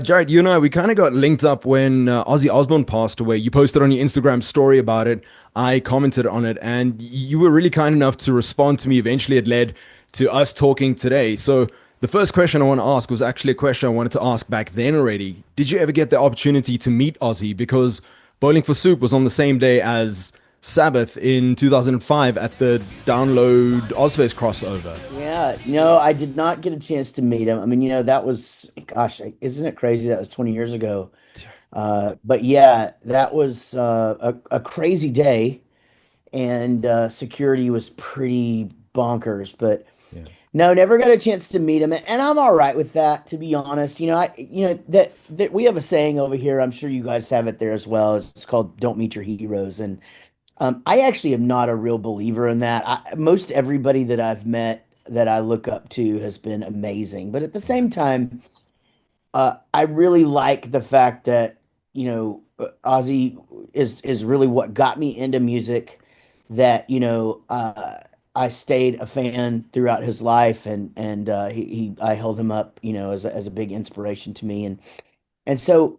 Jared, you and I, we kind of got linked up when Ozzy Osbourne passed away. You posted on your Instagram story about it. I commented on it, and you were really kind enough to respond to me. Eventually, it led to us talking today. So, the first question I want to ask was actually a question I wanted to ask back then already. Did you ever get the opportunity to meet Ozzy? Because Bowling for Soup was on the same day as Sabbath in 2005 at the Download Ozfest crossover. Yeah, no, I did not get a chance to meet him. I mean, that was, gosh, isn't it crazy? That was 20 years ago. But yeah, that was a crazy day, and security was pretty bonkers. But Yeah. no, never got a chance to meet him, and I'm all right with that, to be honest. That we have a saying over here. I'm sure you guys have it there as well. It's called "Don't meet your heroes," and I actually am not a real believer in that. Most everybody that I've met that I look up to has been amazing. But at the Yeah. same time, I really like the fact that, Ozzy is really what got me into music. That, I stayed a fan throughout his life, and I held him up, as a big inspiration to me, and so.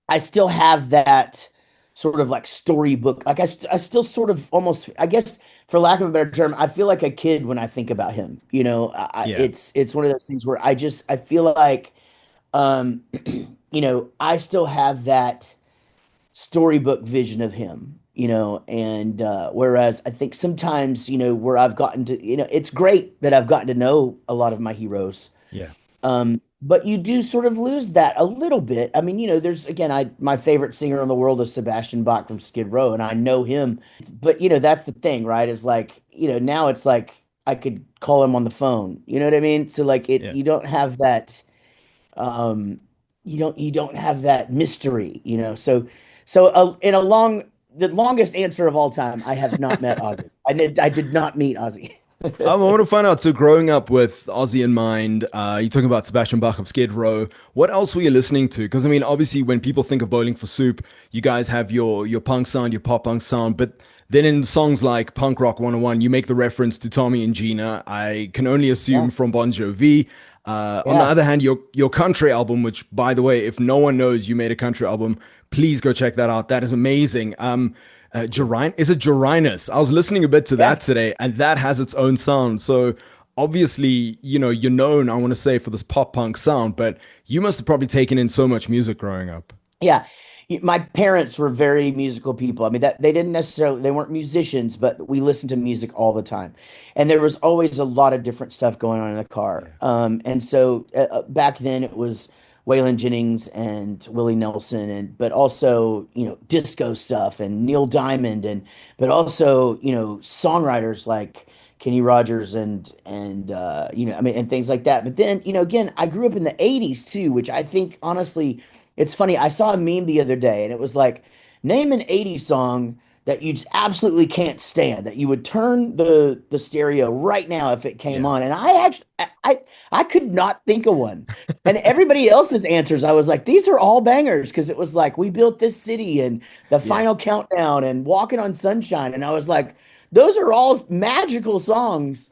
I still have that sort of like storybook. Like I still sort of almost, I guess, for lack of a better term, I feel like a kid when I think about him. Yeah. It's one of those things where I feel like, um, I still have that storybook vision of him. And whereas I think sometimes, where I've gotten to, it's great that I've gotten to know a lot of my heroes, Yeah. but you do sort of lose that a little bit. I mean, there's again, I my favorite singer in the world is Sebastian Bach from Skid Row, and I know him. But that's the thing, right? Is like, now it's like I could call him on the phone. You know what I mean? So like Yeah. you don't have that um you don't have that mystery, in a the longest answer of all time, I have not met Ozzy. I did not meet Ozzy. I want to find out. So, growing up with Ozzy in mind, you're talking about Sebastian Bach of Skid Row. What else were you listening to? Because I mean, obviously, when people think of Bowling for Soup, you guys have your punk sound, your pop punk sound, but then in songs like Punk Rock 101, you make the reference to Tommy and Gina. I can only Yeah. assume from Bon Jovi. On the Yeah. other hand, your country album, which by the way, if no one knows you made a country album, please go check that out. That is amazing. Is it Jarinus? I was listening a bit to Yeah. that today, and that has its own sound. So obviously, you're known, I want to say, for this pop punk sound, but you must have probably taken in so much music growing up. Yeah. My parents were very musical people. I mean, that they weren't musicians, but we listened to music all the time. And there was always a lot of different stuff going on in the car. Yeah. And so back then it was Waylon Jennings and Willie Nelson, but also, disco stuff and Neil Diamond, but also, songwriters like Kenny Rogers and I mean, and things like that. But then, again, I grew up in the 80s too, which I think honestly, it's funny. I saw a meme the other day, and it was like, name an 80s song that you just absolutely can't stand, that you would turn the stereo right now if it came Yeah. on. And I could not think of one. And everybody else's answers, I was like, these are all bangers, because it was like We Built This City and The Yeah. Final Countdown and Walking on Sunshine. And I was like, those are all magical songs.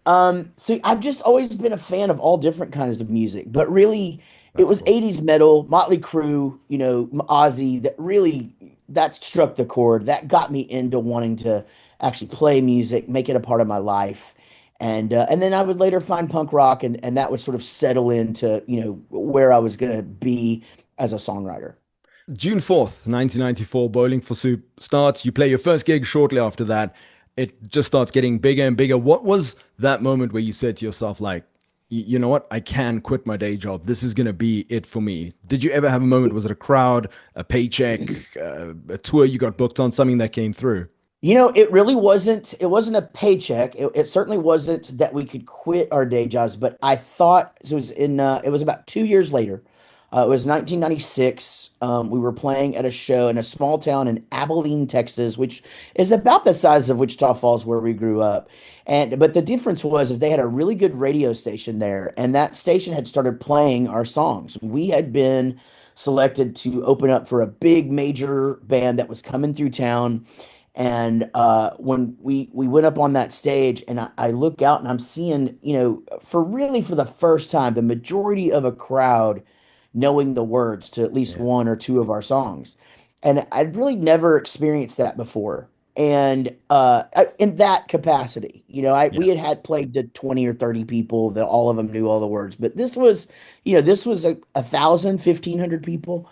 So I've just always been a fan of all different kinds of music, but really it That's was cool. 80s metal, Motley Crue, Ozzy, that struck the chord. That got me into wanting to actually play music, make it a part of my life. And then I would later find punk rock, and that would sort of settle into, where I was going to be as a songwriter. June 4th, 1994, Bowling for Soup starts. You play your first gig shortly after that. It just starts getting bigger and bigger. What was that moment where you said to yourself, like, you know what? I can quit my day job. This is going to be it for me. Did you ever have a moment? Was it a crowd, a paycheck, a tour you got booked on, something that came through? It really wasn't a paycheck. It certainly wasn't that we could quit our day jobs, but I thought so it was about 2 years later. It was 1996. We were playing at a show in a small town in Abilene, Texas, which is about the size of Wichita Falls, where we grew up. But the difference is they had a really good radio station there, and that station had started playing our songs. We had been selected to open up for a big major band that was coming through town. And when we went up on that stage, and I look out and I'm seeing, for the first time, the majority of a crowd knowing the words to at least Yeah. one or two of our songs. And I'd really never experienced that before. And in that capacity, Yeah. we had played to 20 or 30 people that all of them knew all the words, but this was a thousand, 1,500 people.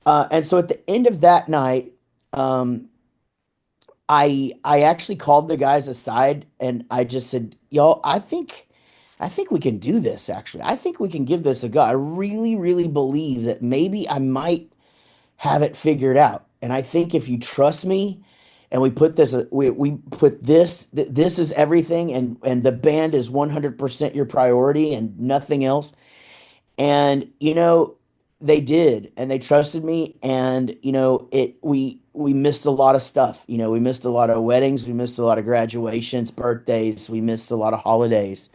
And so at the end of that night, um, I actually called the guys aside and I just said, y'all, I think we can do this actually. I think we can give this a go. I really, really believe that maybe I might have it figured out. And I think if you trust me and we put this is everything and the band is 100% your priority and nothing else. And they did, and they trusted me, and we missed a lot of stuff. We missed a lot of weddings, we missed a lot of graduations, birthdays, we missed a lot of holidays.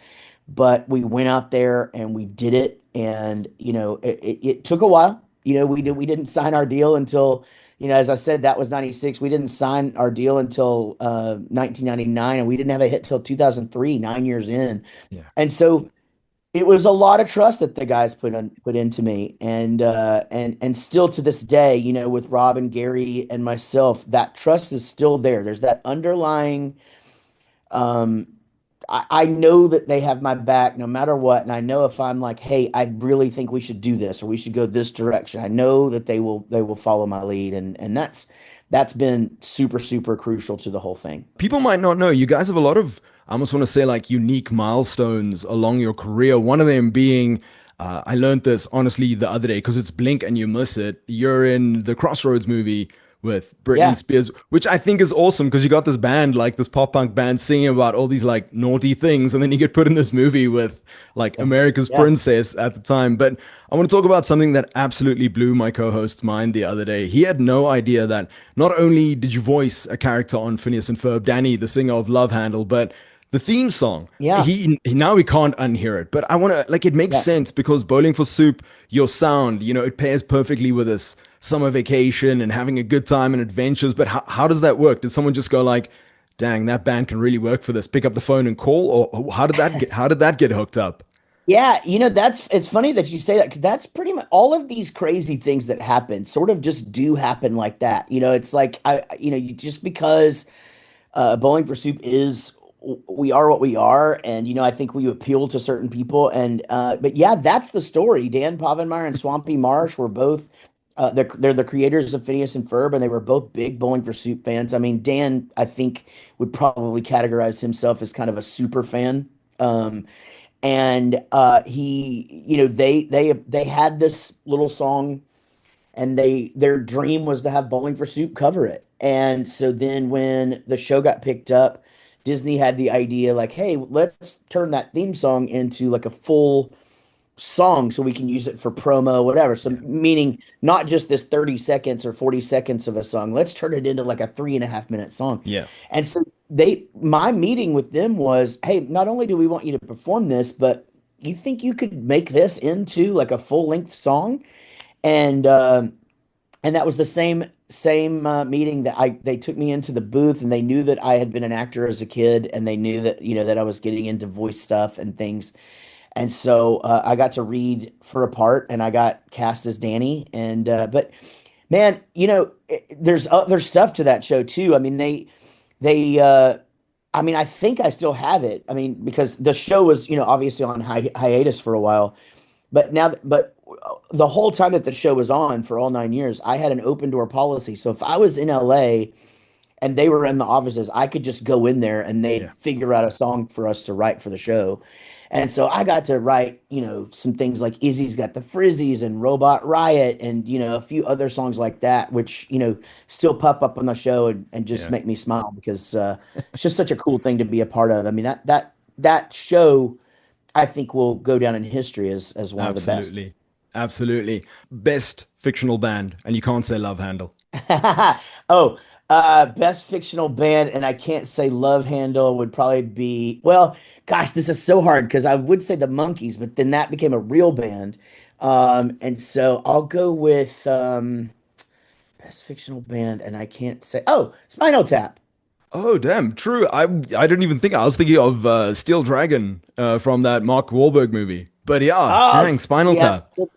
But we went out there and we did it, and it took a while. We didn't sign our deal until, as I said, that was 96. We didn't sign our deal until 1999, and we didn't have a hit till 2003, 9 years in. Yeah. And so it was a lot of trust that the guys put into me, and still to this day, with Rob and Gary and myself, that trust is still there. There's that underlying. um I know that they have my back no matter what, and I know if I'm like, hey, I really think we should do this or we should go this direction, I know that they will follow my lead, and that's been super, super crucial to the whole thing. People might not know you guys have a lot of, I almost want to say, like unique milestones along your career. One of them being, I learned this honestly the other day because it's Blink and you miss it. You're in the Crossroads movie with Britney Yeah, Spears, which I think is awesome because you got this band, like this pop punk band, singing about all these like naughty things, and then you get put in this movie with like yeah, America's yeah, Princess at the time. But I want to talk about something that absolutely blew my co-host's mind the other day. He had no idea that not only did you voice a character on Phineas and Ferb, Danny, the singer of Love Handle, but the theme song. yeah, Now we can't unhear it, but I want to like it makes yeah. sense because Bowling for Soup, your sound, it pairs perfectly with this summer vacation and having a good time and adventures. But how does that work? Did someone just go like, "Dang, that band can really work for this"? Pick up the phone and call, or how did that get hooked up? Yeah, it's funny that you say that because that's pretty much all of these crazy things that happen sort of just do happen like that. It's like you just because Bowling for Soup is we are what we are, and I think we appeal to certain people, and but yeah, that's the story. Dan Povenmire and Swampy Marsh were both they're the creators of Phineas and Ferb, and they were both big Bowling for Soup fans. I mean, Dan, I think, would probably categorize himself as kind of a super fan. And they had this little song, and their dream was to have Bowling for Soup cover it. And so then when the show got picked up, Disney had the idea like, hey, let's turn that theme song into like a full song so we can use it for promo, whatever. So Yeah, meaning not just this 30 seconds or 40 seconds of a song. Let's turn it into like a 3.5 minute song. yeah, And so my meeting with them was, hey, not only do we want you to perform this, but you think you could make this into like a full length song? And that was the same meeting that they took me into the booth, and they knew that I had been an actor as a kid, and they knew that that I was getting into voice stuff and things. And so I got to read for a part, and I got cast as Danny. And but man, there's other stuff to that show too. I mean, they I mean, I think I still have it. I mean, because the show was obviously on hiatus for a while, but the whole time that the show was on for all 9 years, I had an open door policy. So if I was in LA and they were in the offices, I could just go in there and they'd yeah. figure out a song for us to write for the show. And so I got to write, some things like Izzy's Got the Frizzies and Robot Riot and, a few other songs like that, which, still pop up on the show and just Yeah. make me smile because it's just such a cool thing to be a part of. I mean, that show, I think, will go down in history as one of the best. Absolutely. Absolutely. Best fictional band, and you can't say Love Handle. Oh, best fictional band, and I can't say Love Handle would probably be, well, gosh, this is so hard because I would say the Monkees, but then that became a real band. And so I'll go with best fictional band, and I can't say, oh, Spinal Tap. Oh, damn, true. I didn't even think. I was thinking of Steel Dragon from that Mark Wahlberg movie. But yeah, Oh, dang, Spinal yeah, Tap.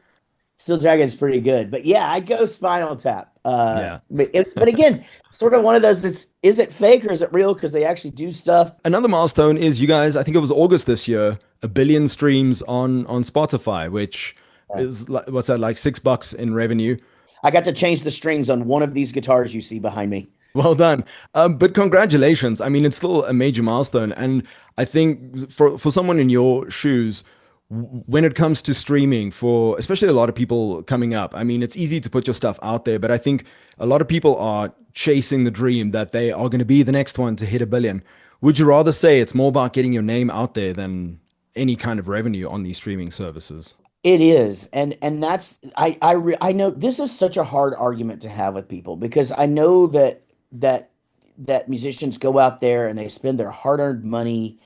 Steel Dragon's pretty good, but yeah, I go Spinal Tap. Yeah. But again, sort of one of those that's is it fake or is it real? Because they actually do stuff. Another milestone is you guys, I think it was August this year, 1 billion streams on Spotify, which Yeah. is like, what's that, like $6 in revenue. I got to change the strings on one of these guitars you see behind me. Well done. But congratulations. I mean, it's still a major milestone. And I think for someone in your shoes, when it comes to streaming, for especially a lot of people coming up, I mean, it's easy to put your stuff out there, but I think a lot of people are chasing the dream that they are going to be the next one to hit 1 billion. Would you rather say it's more about getting your name out there than any kind of revenue on these streaming services? It is, and that's I know this is such a hard argument to have with people because I know that that musicians go out there and they spend their hard-earned money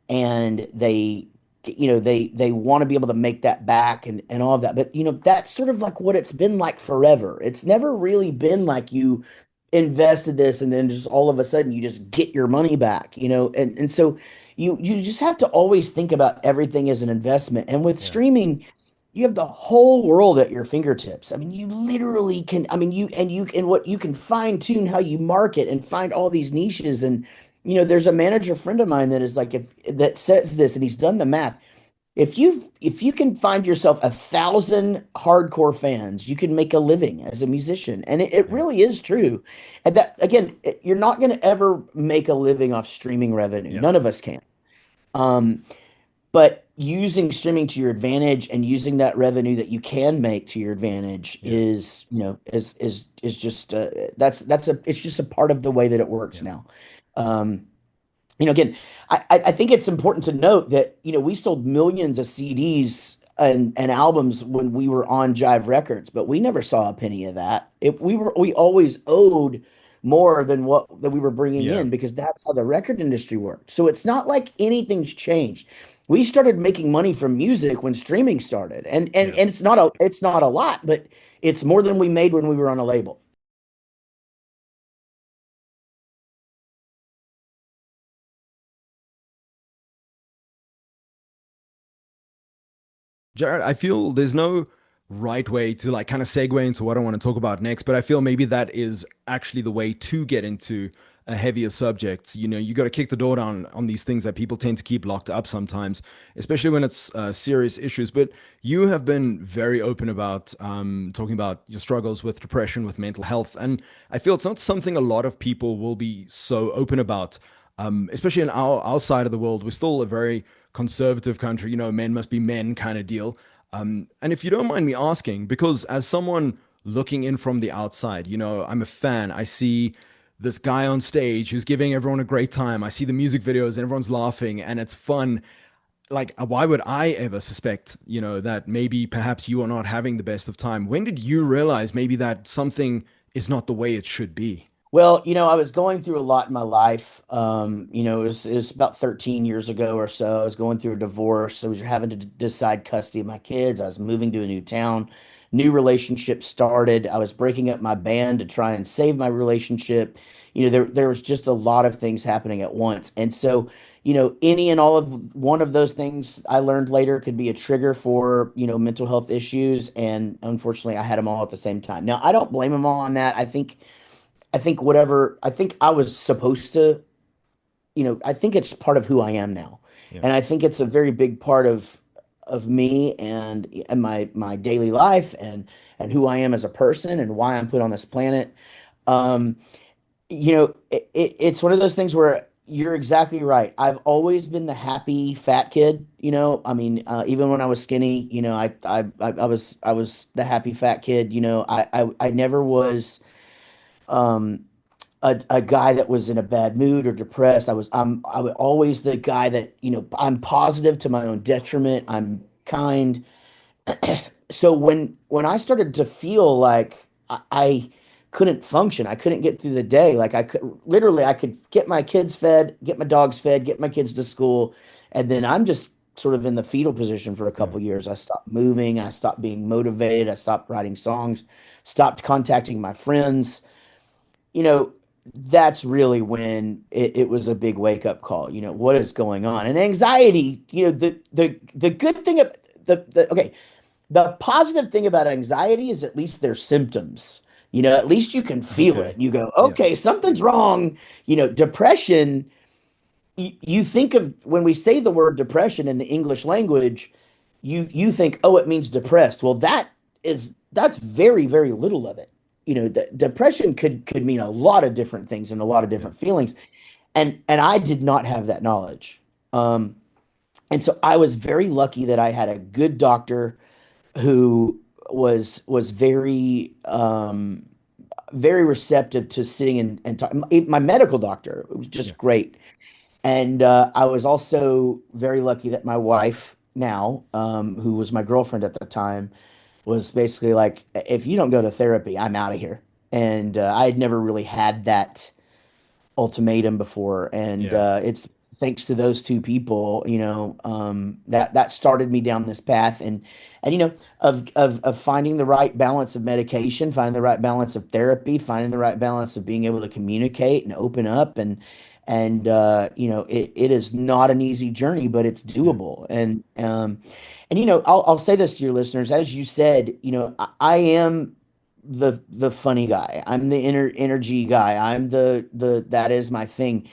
and they want to be able to make that back and all of that, but that's sort of like what it's been like forever. It's never really been like you invested this and then just all of a sudden you just get your money back, and so you just have to always think about everything as an investment. And with Yeah. streaming, you have the whole world at your fingertips. I mean, you literally can, I mean, and what you can fine tune how you market and find all these niches. And, there's a manager friend of mine that is like, if that says this, and he's done the math. If you can find yourself 1,000 hardcore fans, you can make a living as a musician. And it Yeah. really is true. And that, again, you're not going to ever make a living off streaming revenue. Yeah. None of us can. Um, but using streaming to your advantage and using that revenue that you can make to your advantage Yeah. is, is just that's a it's just a part of the way that it works Yeah. now. Um, again, I think it's important to note that, we sold millions of CDs and albums when we were on Jive Records, but we never saw a penny of that. We always owed more than what that we were bringing Yeah. in because that's how the record industry worked. So it's not like anything's changed. We started making money from music when streaming started, Yeah. and it's not a lot, but it's more than we made when we were on a label. Jared, I feel there's no right way to like kind of segue into what I want to talk about next, but I feel maybe that is actually the way to get into a heavier subject. You know, you got to kick the door down on these things that people tend to keep locked up sometimes, especially when it's serious issues. But you have been very open about talking about your struggles with depression, with mental health. And I feel it's not something a lot of people will be so open about, especially in our side of the world. We're still a very conservative country, you know, men must be men kind of deal. And if you don't mind me asking, because as someone looking in from the outside, you know, I'm a fan. I see this guy on stage who's giving everyone a great time. I see the music videos and everyone's laughing and it's fun. Like, why would I ever suspect, you know, that maybe perhaps you are not having the best of time? When did you realize maybe that something is not the way it should be? Well, I was going through a lot in my life. It was about 13 years ago or so. I was going through a divorce. I was having to decide custody of my kids. I was moving to a new town. New relationship started. I was breaking up my band to try and save my relationship. There was just a lot of things happening at once. And so, any and all of one of those things I learned later could be a trigger for, mental health issues. And unfortunately, I had them all at the same time. Now, I don't blame them all on that. I think I was supposed to, I think it's part of who I am now. Yeah. And I think it's a very big part of me and my daily life and who I am as a person and why I'm put on this planet. Um, it's one of those things where you're exactly right. I've always been the happy fat kid, I mean, even when I was skinny, I was the happy fat kid, I never was a guy that was in a bad mood or depressed. I was always the guy that, I'm positive to my own detriment. I'm kind. So when I started to feel like I couldn't function, I couldn't get through the day. Like I could get my kids fed, get my dogs fed, get my kids to school, and then I'm just sort of in the fetal position for a Yeah. couple years. I stopped moving, I stopped being motivated, I stopped writing songs, stopped contacting my friends. you know, that's really when it was a big wake up call. What is going on? And anxiety, the good thing of the okay, the positive thing about anxiety is at least there's symptoms. At least you can feel Okay. it. You go, Yeah. okay, something's wrong. Depression, you think of when we say the word depression in the English language, you think, oh, it means depressed. Well, that's very, very little of it. Depression could mean a lot of different things and a lot of Yeah. different feelings. And I did not have that knowledge. Um, and so I was very lucky that I had a good doctor who was very receptive to sitting and talk. My medical doctor was Yeah. just great. And I was also very lucky that my wife now, who was my girlfriend at the time, was basically like, if you don't go to therapy, I'm out of here. And I had never really had that ultimatum before, and Yeah. it's thanks to those two people, that started me down this path, and of finding the right balance of medication, finding the right balance of therapy, finding the right balance of being able to communicate and open up, and it is not an easy journey, but it's Yeah. doable, and I'll say this to your listeners, as you said, I am the funny guy. I'm the energy guy. I'm the that is my thing.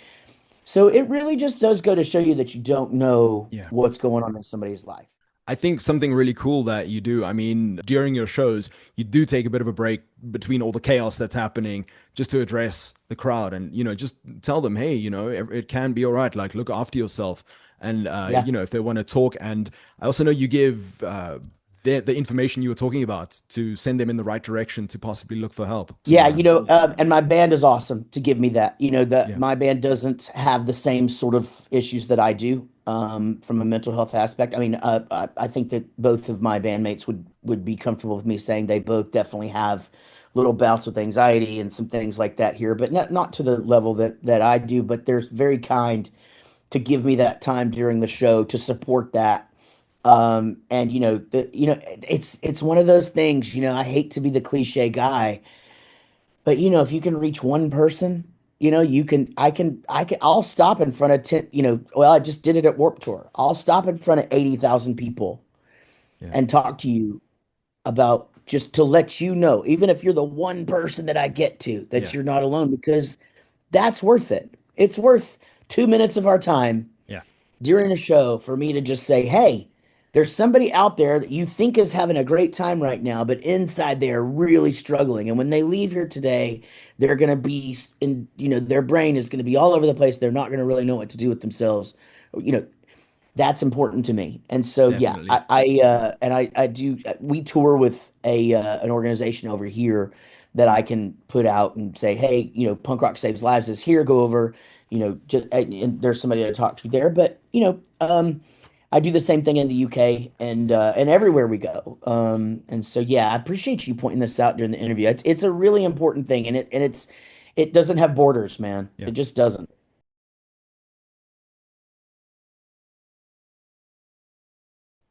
So it really just does go to show you that you don't know Yeah. what's going on in somebody's life. I think something really cool that you do, I mean, during your shows, you do take a bit of a break between all the chaos that's happening just to address the crowd and, just tell them, hey, it can be all right. Like, look after yourself. And, Yeah. if they want to talk. And I also know you give the information you were talking about to send them in the right direction to possibly look for help. Yeah, So, and my band is awesome to give me that. That yeah, my band doesn't have the same sort of issues that I do, from a mental health aspect. I mean, I think that both of my bandmates would be comfortable with me saying they both definitely have little bouts with anxiety and some things like that here, but not to the level that I do. But they're very kind to give me that time during the show to support that. And it's one of those things. I hate to be the cliche guy, but if you can reach one person, I'll stop in front of 10, well, I just did it at Warp Tour. I'll stop in front of 80,000 people yeah, and talk to you about, just to let you know, even if you're the one person that I get to, that yeah, you're not alone, because that's worth it. It's worth 2 minutes of our time yeah, during a show for me to just say, hey, there's somebody out there that you think is having a great time right now, but inside they are really struggling. And when they leave here today, they're going to be their brain is going to be all over the place. They're not going to really know what to do with themselves. You know, that's important to me. And so, yeah, definitely. I do. We tour with an organization over here that I can put out and say, hey, Punk Rock Saves Lives is here. Go over, just and there's somebody to talk to there. But I do the same thing in the UK and everywhere we go. And so, yeah, I appreciate you pointing this out during the interview. It's a really important thing, it doesn't have borders, man. Yeah. It just doesn't.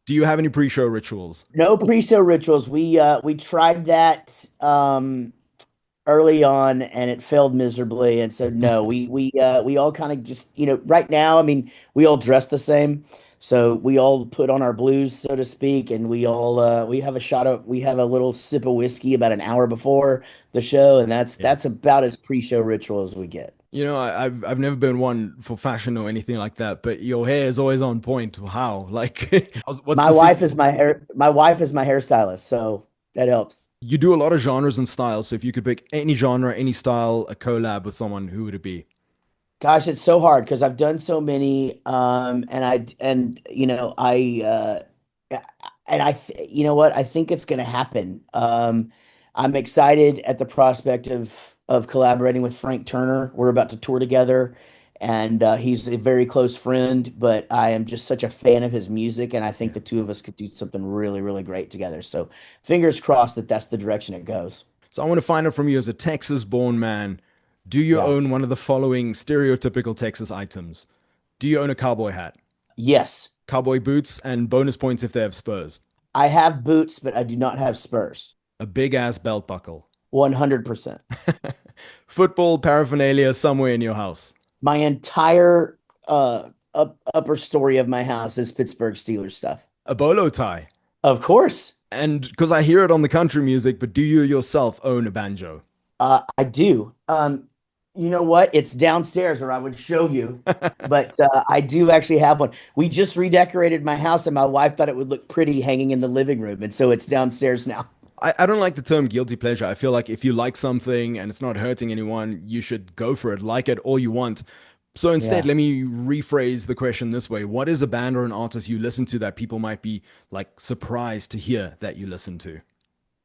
Do you have any pre-show rituals? No pre-show rituals. We tried that early on and it failed miserably. And so no, we all kind of just, right now, I mean, we all dress the same. So we all put on our blues, so to speak, and we have a little sip of whiskey about an hour before the show, and that's Yeah. that's about as pre-show ritual as we get. I've never been one for fashion or anything like that, but your hair is always on point. How? Like, what's My the wife secret? is my wife is my hairstylist, so that helps. You do a lot of genres and styles, so if you could pick any genre, any style, a collab with someone, who would it be? Gosh, it's so hard because I've done so many, and you know what? I think it's going to happen. I'm excited at the prospect of collaborating with Frank Turner. We're about to tour together, and he's a very close friend, but I am just such a fan of his music, and I think Yeah. the two of us could do something really, really great together. So, fingers crossed that that's the direction it goes. So I want to find out from you as a Texas-born man, do you Yeah. own one of the following stereotypical Texas items? Do you own a cowboy hat, Yes, cowboy boots, and bonus points if they have spurs, I have boots, but I do not have spurs. a big ass belt buckle, 100%. football paraphernalia somewhere in your house, My entire upper story of my house is Pittsburgh Steelers stuff. a bolo tie, Of course. And because I hear it on the country music, but do you yourself own a banjo? I do. You know what? It's downstairs, or I would show you. But I do actually have one. We just redecorated my house, and my wife thought it would look pretty hanging in the living room, and so it's downstairs now. I don't like the term guilty pleasure. I feel like if you like something and it's not hurting anyone, you should go for it. Like it all you want. So instead, Yeah. let me rephrase the question this way. What is a band or an artist you listen to that people might be like surprised to hear that you listen to?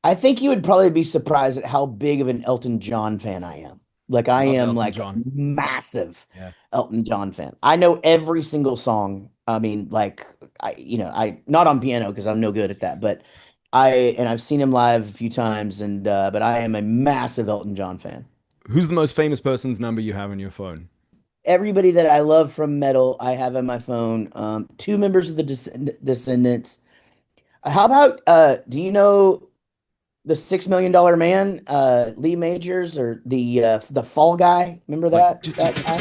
I think you would probably be surprised at how big of an Elton John fan I am. Like I Love am Elton like a John. massive Yeah. Elton John fan. I know every single song. I mean, like I not on piano because I'm no good at that, but I've seen him live a few times and but I am a massive Elton John fan. Who's the most famous person's number you have on your phone? Everybody that I love from metal, I have on my phone. Two members of the Descendants. How about do you know the $6 million man, Lee Majors, or the Fall Guy? Remember Like that guy?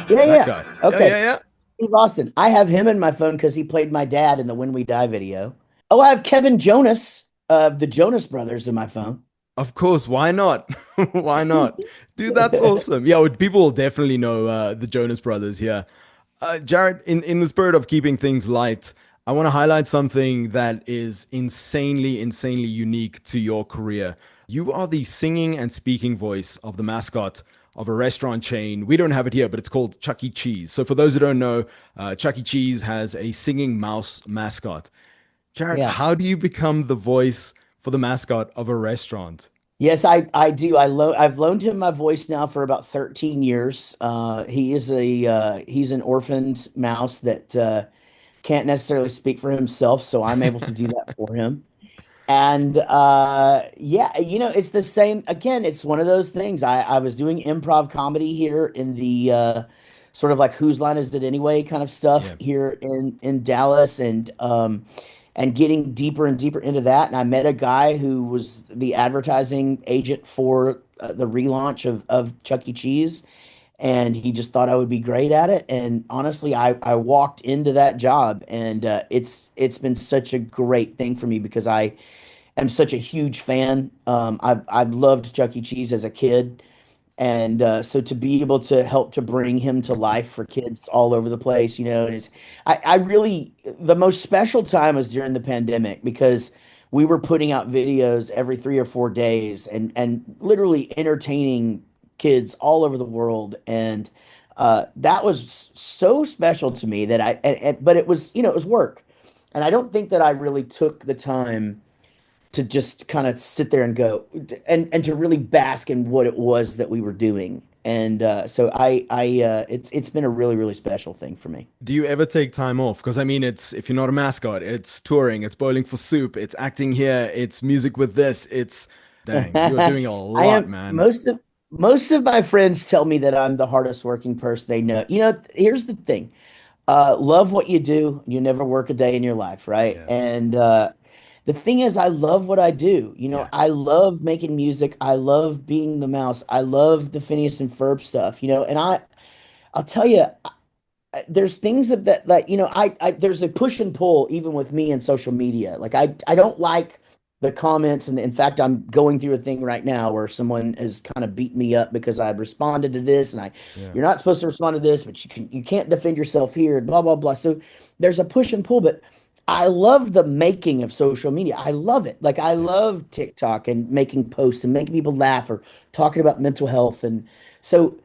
Yeah, that yeah. guy. Yeah, Okay. yeah, yeah. Steve Austin. I have him in my phone because he played my dad in the When We Die video. Oh, I have Kevin Jonas of the Jonas Brothers in my phone. Of course, why not? Why not? Dude, that's awesome. Yeah, people will definitely know the Jonas Brothers here. Jared, in the spirit of keeping things light, I want to highlight something that is insanely unique to your career. You are the singing and speaking voice of the mascot of a restaurant chain. We don't have it here, but it's called Chuck E. Cheese. So, for those who don't know, Chuck E. Cheese has a singing mouse mascot. Jared, Yeah. how do you become the voice for the mascot of a restaurant? Yes, I do. I've loaned him my voice now for about 13 years. He's an orphaned mouse that can't necessarily speak for himself, so I'm able to do that for him. And yeah, it's the same again, it's one of those things. I was doing improv comedy here in the sort of like whose line is it anyway kind of stuff Yeah. here in Dallas and getting deeper and deeper into that. And I met a guy who was the advertising agent for the relaunch of Chuck E. Cheese. And he just thought I would be great at it. And honestly, I walked into that job, and it's been such a great thing for me because I am such a huge fan. I've loved Chuck E. Cheese as a kid, and so to be able to help to bring him to life for kids all over the place, and I really the most special time was during the pandemic because we were putting out videos every 3 or 4 days and literally entertaining kids all over the world, and that was so special to me that but it was it was work, and I don't think that I really took the time to just kind of sit there and go and to really bask in what it was that we were doing. And so it's been a really special thing for me. Do you ever take time off? Because I mean, it's if you're not a mascot, it's touring, it's bowling for soup, it's acting here, it's music with this. It's dang, you're I doing a lot, am man. most of my friends tell me that I'm the hardest working person they know. Here's the thing. Love what you do. You never work a day in your life, right? Yeah, And the thing is, I love what I do. yeah, I love making music. I love being the mouse. I love the Phineas and Ferb stuff. And I'll tell you, there's things that like I there's a push and pull even with me and social media. Like I don't like the comments, and in fact I'm going through a thing right now where someone has kind of beat me up because I responded to this, and I yeah, you're not supposed to respond to this, but you can't defend yourself here, and blah blah blah. So there's a push and pull, but I love the making of social media. I love it. Like I yeah. love TikTok and making posts and making people laugh or talking about mental health, and so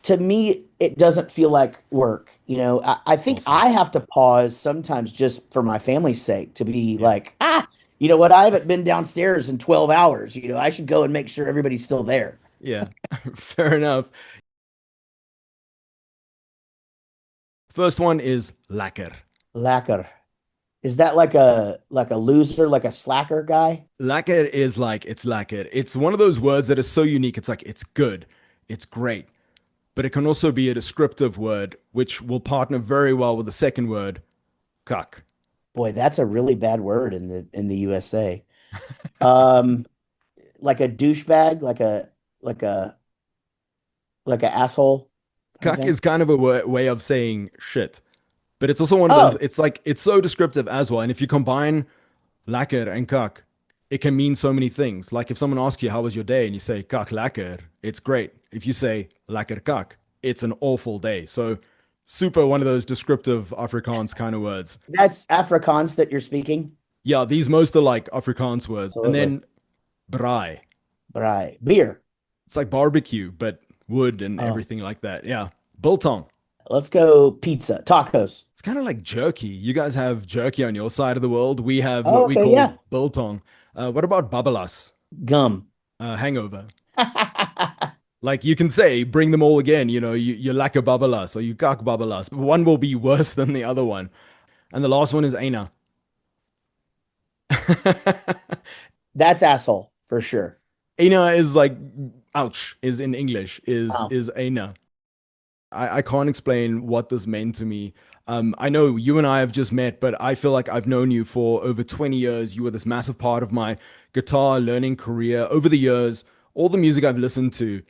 to me, it doesn't feel like work. I think Awesome. I have to pause sometimes just for my family's sake to be Yeah, like, you know what? I haven't been downstairs in 12 hours. I should go and make sure everybody's still there. yeah. Fair enough. First one is lacquer. Lacquer. Is that like a loser, like a slacker guy? Lacquer is like it's lacquer. It's one of those words that is so unique. It's like it's good, it's great, but it can also be a descriptive word which will partner very well with the second word, cuck. Boy, that's a really bad word in the USA. Um, like a douchebag, like a like a asshole kind of Cuck thing. is kind of a way of saying shit, but it's also one of those. Oh, It's like it's so descriptive as well. And if you combine Lekker and kak. It can mean so many things. Like if someone asks you, how was your day? And you say, kak lekker, it's great. If you say, lekker kak, it's an awful day. So, super one of those descriptive Afrikaans kind of words. That's Afrikaans that you're speaking? Yeah, these most are like Afrikaans words. And Absolutely. then braai. Right. Beer. It's like barbecue, but wood and Oh, everything like that. Yeah. Biltong. let's go pizza. Tacos. It's kind of like jerky. You guys have jerky on your side of the world. We have Oh, what we okay. call Yeah. biltong. What about babalas? Gum. Hangover. Like you can say, bring them all again. You lack a babalas or you kak babalas, but one will be worse than the other one. And the last one is Aina. That's asshole for sure. Aina is like, ouch, is in English, is Um, is Aina. I can't explain what this meant to me. I know you and I have just met, but I feel like I've known you for over 20 years. You were this massive part of my guitar learning career. Over the years, all the music I've listened to,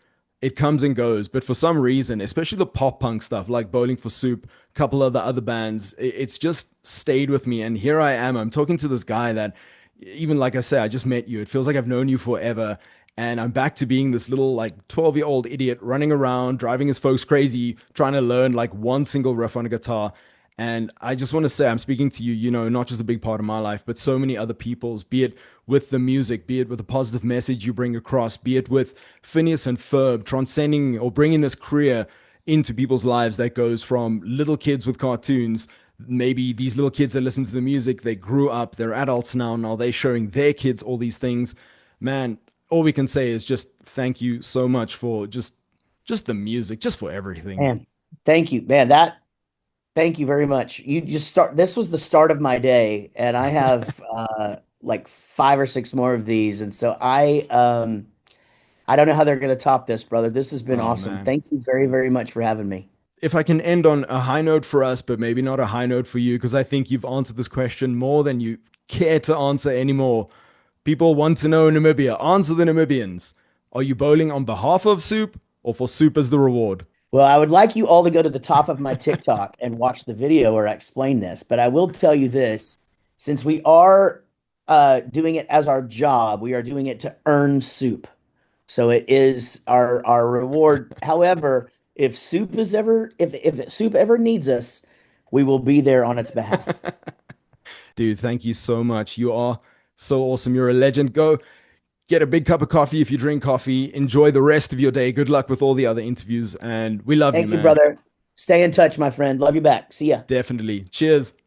it comes and goes. But for some reason, especially the pop punk stuff like Bowling for Soup, a couple of the other bands, it's just stayed with me. And here I am. I'm talking to this guy that, even like I say, I just met you. It feels like I've known you forever. And I'm back to being this little like 12-year-old idiot running around, driving his folks crazy, trying to learn like one single riff on a guitar. And I just want to say, I'm speaking to you, not just a big part of my life, but so many other people's, be it with the music, be it with the positive message you bring across, be it with Phineas and Ferb transcending or bringing this career into people's lives that goes from little kids with cartoons. Maybe these little kids that listen to the music, they grew up, they're adults now. Now they're showing their kids all these things. Man, all we can say is just thank you so much for just the music, just for everything. man, thank you, man. Thank you very much. You just start. This was the start of my day, and I have like five or six more of these, and so I don't know how they're going to top this, brother. This has been Oh awesome. man. Thank you very, very much for having me. If I can end on a high note for us, but maybe not a high note for you, because I think you've answered this question more than you care to answer anymore. People want to know Namibia. Answer the Namibians. Are you bowling on behalf of Soup or for Soup as the reward? Well, I would like you all to go to the top of my TikTok and watch the video where I explain this. But I will tell you this, since we are doing it as our job, we are doing it to earn soup. So it is our reward. However, if soup ever needs us, we will be there on its behalf. Dude, thank you so much. You are so awesome. You're a legend. Go get a big cup of coffee if you drink coffee. Enjoy the rest of your day. Good luck with all the other interviews. And we love you, Thank you, man. brother. Stay in touch, my friend. Love you back. See ya. Definitely. Cheers.